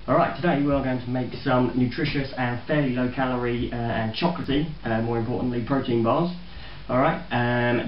Alright, today we are going to make some nutritious and fairly low calorie and chocolatey, more importantly, protein bars. Alright,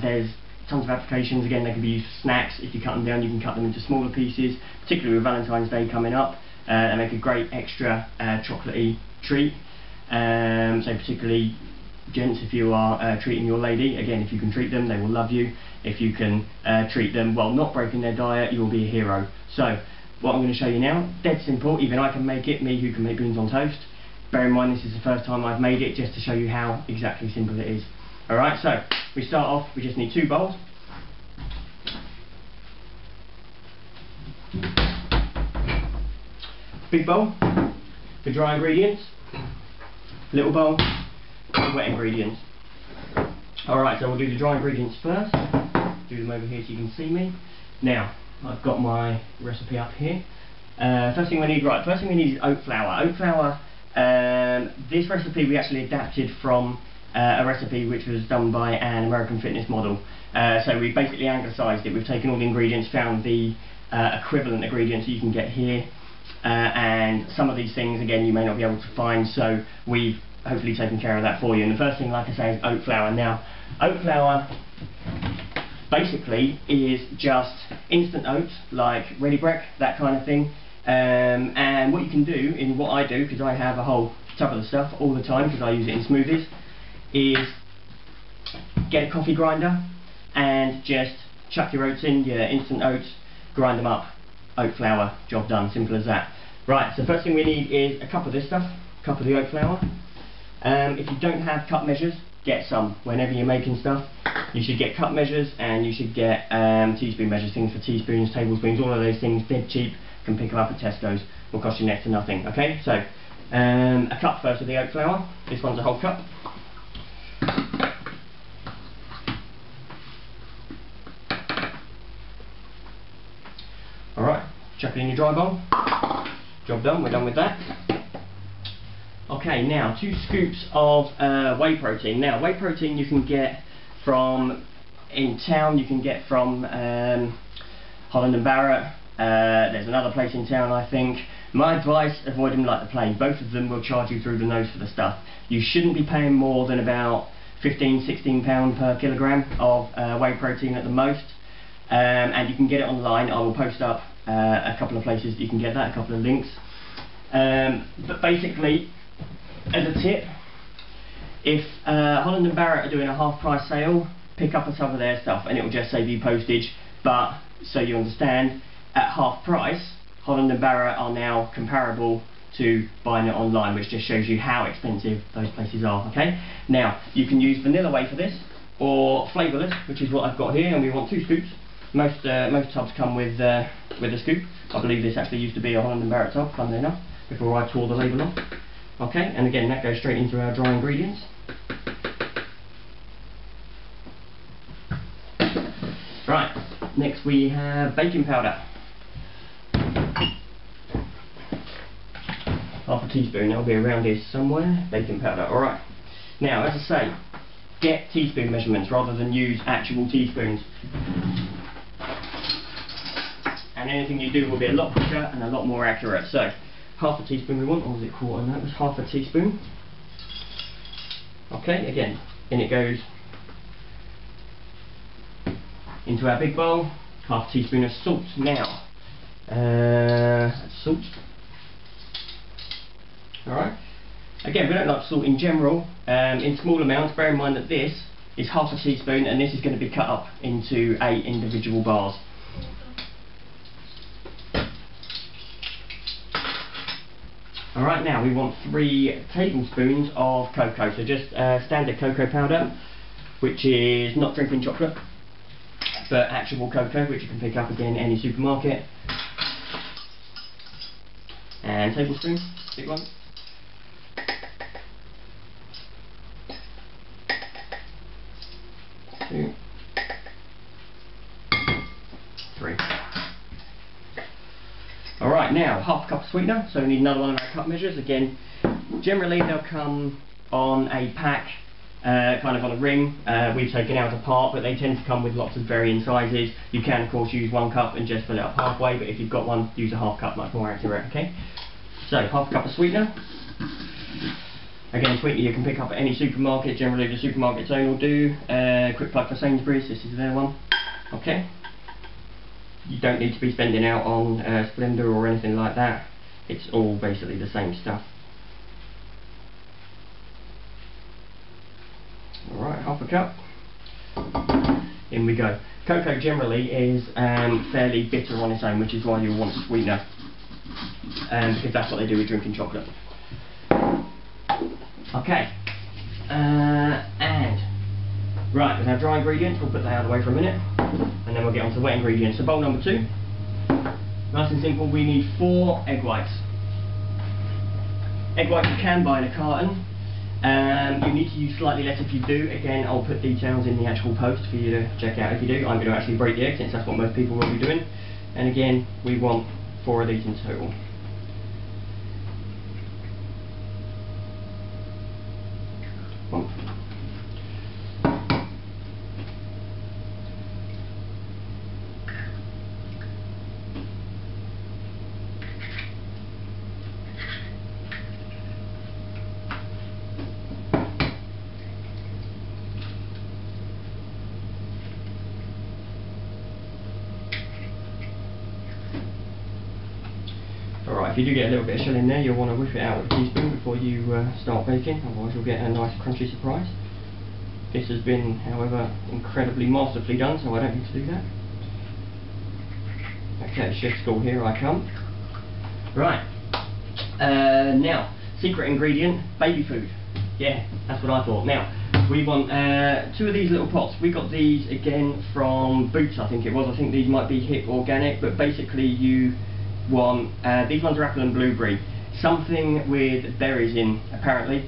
there's tons of applications. Again, they can be used for snacks. If you cut them down, you can cut them into smaller pieces, particularly with Valentine's Day coming up. They make a great extra chocolatey treat. So particularly gents, if you are treating your lady, again, if you can treat them, they will love you. If you can treat them while not breaking their diet, you'll be a hero. So what I'm going to show you now, dead simple. Even I can make it, me who can make beans on toast. Bear in mind, this is the first time I've made it, just to show you how exactly simple it is. Alright, so we start off, we just need 2 bowls. Big bowl for dry ingredients, little bowl for wet ingredients. Alright, so we'll do the dry ingredients first. Do them over here so you can see me. Now, I've got my recipe up here. First thing we need is oat flour. Oat flour, this recipe we actually adapted from a recipe which was done by an American fitness model. So we basically anglicised it. We've taken all the ingredients, found the equivalent ingredients that you can get here, and some of these things, again, you may not be able to find, so we've hopefully taken care of that for you. And the first thing, like I say, is oat flour. Now, oat flour basically is just instant oats, like ready break, that kind of thing. And what you can do, in what I do, because I have a whole tub of the stuff all the time because I use it in smoothies, is get a coffee grinder and just chuck your oats in, your instant oats, grind them up, oat flour, job done, simple as that. Right, so first thing we need is a cup of this stuff, a cup of the oat flour. If you don't have cup measures, get some. Whenever you're making stuff, you should get cup measures, and you should get teaspoon measures, things for teaspoons, tablespoons, all of those things, dead cheap, can pick them up at Tesco's, will cost you next to nothing. Okay, so a cup first of the oat flour. This one's a whole cup. Alright, chuck it in your dry bowl. Job done, we're done with that. Okay, now 2 scoops of whey protein. Now, whey protein you can get from, in town, you can get from Holland & Barrett. There's another place in town, I think. My advice, avoid them like the plague. Both of them will charge you through the nose for the stuff. You shouldn't be paying more than about £15–16 per kilogram of whey protein at the most. And you can get it online. I will post up a couple of places that you can get that, a couple of links. But basically, as a tip, if Holland & Barrett are doing a half price sale, pick up a tub of their stuff and it will just save you postage. But, so you understand, at half price, Holland & Barrett are now comparable to buying it online, which just shows you how expensive those places are. Okay. Now, you can use vanilla whey for this, or flavourless, which is what I've got here, and we want 2 scoops. Most tubs come with a scoop. I believe this actually used to be a Holland & Barrett tub, funnily enough, before I tore the label off. Okay, and again, that goes straight into our dry ingredients. Right, next we have baking powder. Half a teaspoon, that'll be around here somewhere. Baking powder, alright. Now, as I say, get teaspoon measurements rather than use actual teaspoons. And anything you do will be a lot quicker and a lot more accurate. So, half a teaspoon we want, or was it quarter? No, it was half a teaspoon. Okay, again, in it goes into our big bowl. Half a teaspoon of salt. Now, salt. Alright. Again, we don't like salt in general, in small amounts. Bear in mind that this is half a teaspoon and this is going to be cut up into 8 individual bars. Alright, now we want 3 tablespoons of cocoa, so just standard cocoa powder, which is not drinking chocolate, but actual cocoa, which you can pick up again in any supermarket. And tablespoon, big one. 2, 3. Alright, now half a cup of sweetener, so we need another one of our cup measures. Again, generally they'll come on a pack, kind of on a ring. We've taken out a part, but they tend to come with lots of varying sizes. You can of course use 1 cup and just fill it up halfway, but if you've got one, use a half cup, much more accurate, okay? So half a cup of sweetener. Again, sweetener you can pick up at any supermarket. Generally the supermarket's own will do. Quick plug for Sainsbury's, this is their one. Okay. You don't need to be spending out on Splendor or anything like that. It's all basically the same stuff. Alright, half a cup. In we go. Cocoa generally is fairly bitter on its own, which is why you'll want a sweetener. Because that's what they do with drinking chocolate. Okay. And right, with our dry ingredients, we'll put that out of the way for a minute. And then we'll get on to the wet ingredients. So bowl number 2. Nice and simple, we need 4 egg whites. Egg whites you can buy in a carton. You need to use slightly less if you do. Again, I'll put details in the actual post for you to check out if you do. I'm going to actually break the egg since that's what most people will be doing. And again, we want 4 of these in total. Alright, if you do get a little bit of shell in there, you'll want to whip it out with a teaspoon before you start baking, otherwise you'll get a nice crunchy surprise. This has been, however, incredibly masterfully done, so I don't need to do that. Okay, chef school, here I come. Right, now, secret ingredient, baby food. Yeah, that's what I thought. Now, we want 2 of these little pots. We got these again from Boots, I think it was. I think these might be Hip Organic, but basically you want, these ones are apple and blueberry. Something with berries in, apparently,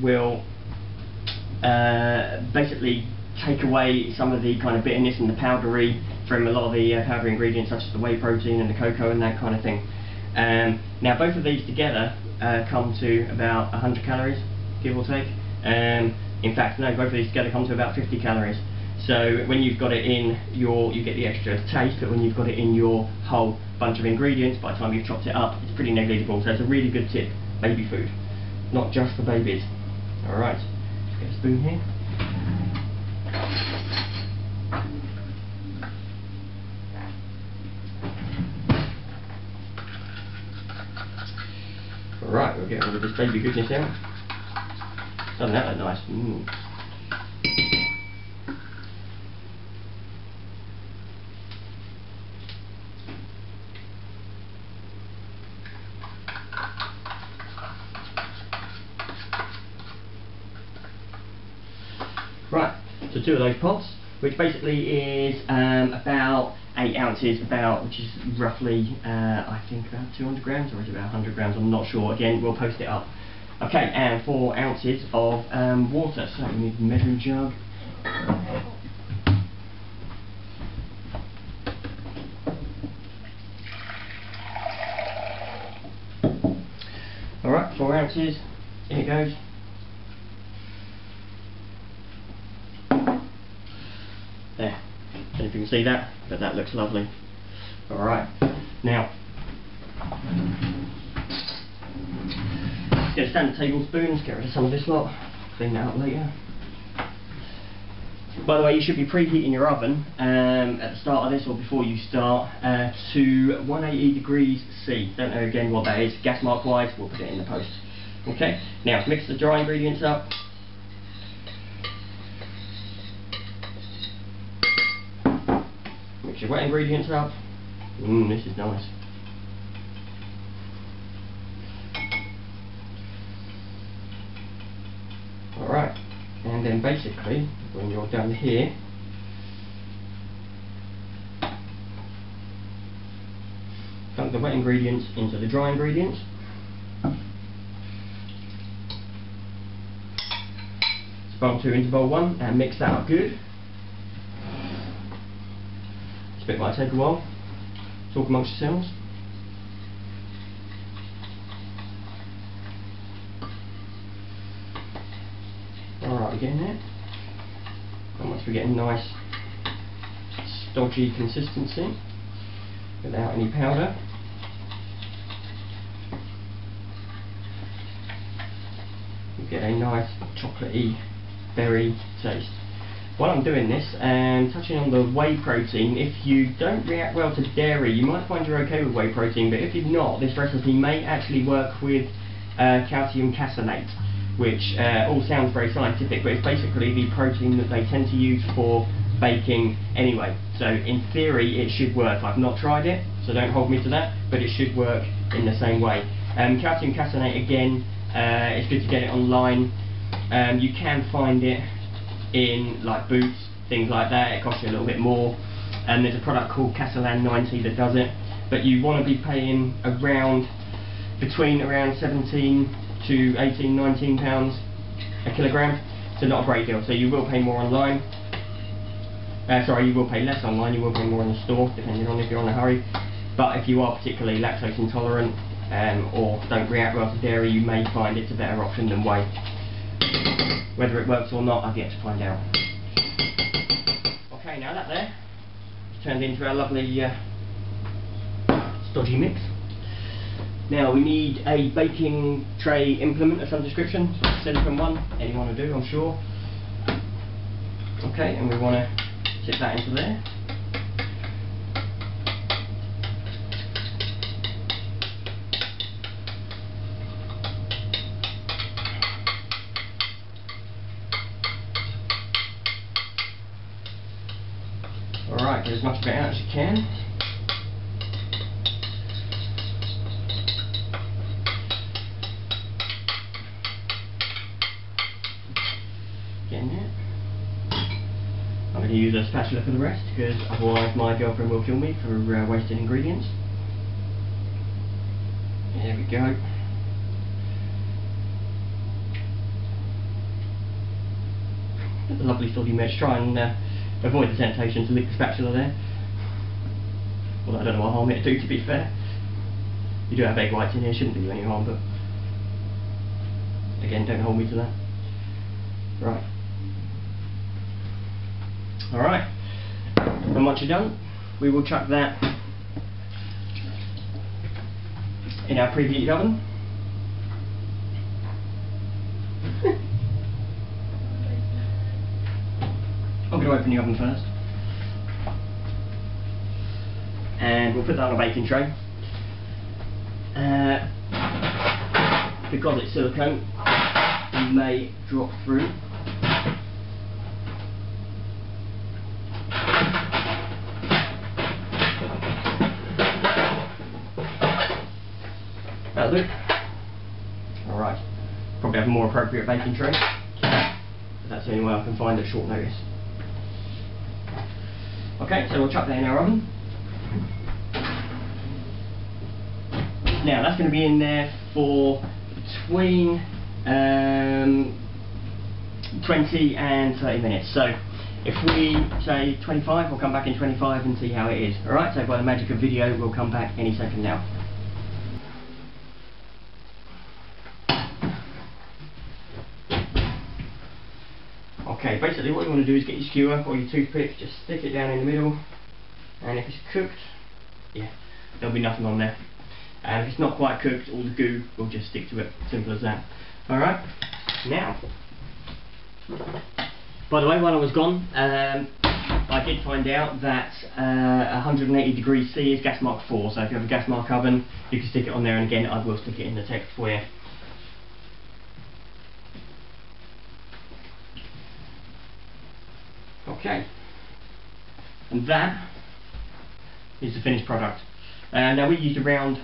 will basically take away some of the kind of bitterness and the powdery from a lot of the powdery ingredients such as the whey protein and the cocoa and that kind of thing. Now both of these together come to about 100 calories, give or take. In fact, no, both of these together come to about 50 calories. So when you've got it in you get the extra taste, but when you've got it in your whole bunch of ingredients, by the time you've chopped it up, it's pretty negligible. So it's a really good tip, baby food, not just for babies. Alright, let's get a spoon here. Alright, we'll get all of this baby goodness out. Doesn't that look nice? Right, so 2 of those pots, which basically is about 8 ounces, which is roughly, I think about 200 grams, or is it about 100 grams, I'm not sure. Again, we'll post it up. Okay, and 4 ounces of water, so we need a measuring jug. Alright, 4 ounces, in it goes. There, I don't know if you can see that, but that looks lovely. Alright, now, get a standard tablespoon, let's get rid of some of this lot, clean that up later. By the way, you should be preheating your oven at the start of this or before you start to 180 degrees C. Don't know again what that is, gas mark wise, we'll put it in the post. Okay, now mix the dry ingredients up. Mix your wet ingredients up. This is nice. Alright, and then basically, when you're done here, dump the wet ingredients into the dry ingredients. So bowl 2 into bowl 1 and mix that up good. This bit might take a while. Talk amongst yourselves. Alright, again there. And once we're getting nice stodgy consistency without any powder, get a nice chocolatey berry taste. While I'm doing this and touching on the whey protein, if you don't react well to dairy, you might find you're okay with whey protein, but if you're not, this recipe may actually work with calcium caseinate, which all sounds very scientific, but it's basically the protein that they tend to use for baking anyway. So in theory it should work. I've not tried it, so don't hold me to that, but it should work in the same way. Calcium caseinate, again, it's good to get it online. You can find it in like Boots, things like that. It costs you a little bit more, and there's a product called Castellan 90 that does it, but you want to be paying between around 17 to 18, 19 pounds a kilogram, so not a great deal. So you will pay more online, you will pay less online, you will pay more in the store depending on if you're in a hurry. But if you are particularly lactose intolerant or don't react well to dairy, you may find it's a better option than whey. Whether it works or not, I've yet to find out. Okay, now that there turned into our lovely stodgy mix. Now we need a baking tray implement of some description, silicone one, anyone will do, I'm sure. Okay, and we want to sit that into there. Alright, get as much of it out as you can. Getting it. I'm going to use a spatula for the rest, because otherwise my girlfriend will kill me for wasting ingredients. There we go. A lovely stodgy mix. Try and avoid the temptation to lick the spatula there. Well, I don't know what harm it'd do, to be fair. You do have egg whites in here, shouldn't do you any harm, but again, don't hold me to that. Right. Alright. And once you're done, we will chuck that in our preheated oven. I'm going to open the oven first, and we'll put that on a baking tray. Because it's silicone, it may drop through. That'll do. Alright, probably have a more appropriate baking tray, but that's the only way I can find at short notice. Okay, so we'll chuck that in our oven. Now that's going to be in there for between 20 and 30 minutes. So if we say 25, we'll come back in 25 and see how it is. Alright, so by the magic of video, we'll come back any second now. Okay, basically what you want to do is get your skewer or your toothpick, just stick it down in the middle, and if it's cooked, yeah, there'll be nothing on there. And if it's not quite cooked, all the goo will just stick to it, simple as that. Alright, now, by the way, while I was gone, I did find out that 180 degrees C is gas mark 4, so if you have a gas mark oven, you can stick it on there, and again, I will stick it in the text for you. Okay, and that is the finished product. Now we used a round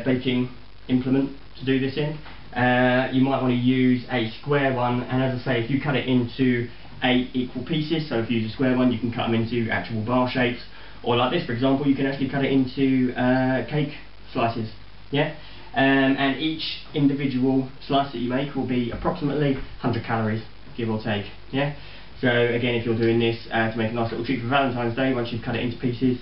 baking implement to do this in. You might want to use a square one, and as I say, if you cut it into 8 equal pieces, so if you use a square one, you can cut them into actual bar shapes, or like this for example, you can actually cut it into cake slices. Yeah, and each individual slice that you make will be approximately 100 calories, give or take. Yeah. So again, if you're doing this to make a nice little treat for Valentine's Day, once you've cut it into pieces,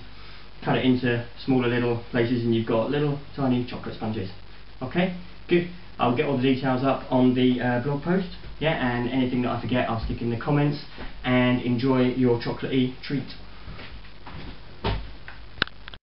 cut it into smaller little places, and you've got little tiny chocolate sponges. Okay, good. I'll get all the details up on the blog post, yeah, and anything that I forget I'll stick in the comments, and enjoy your chocolatey treat.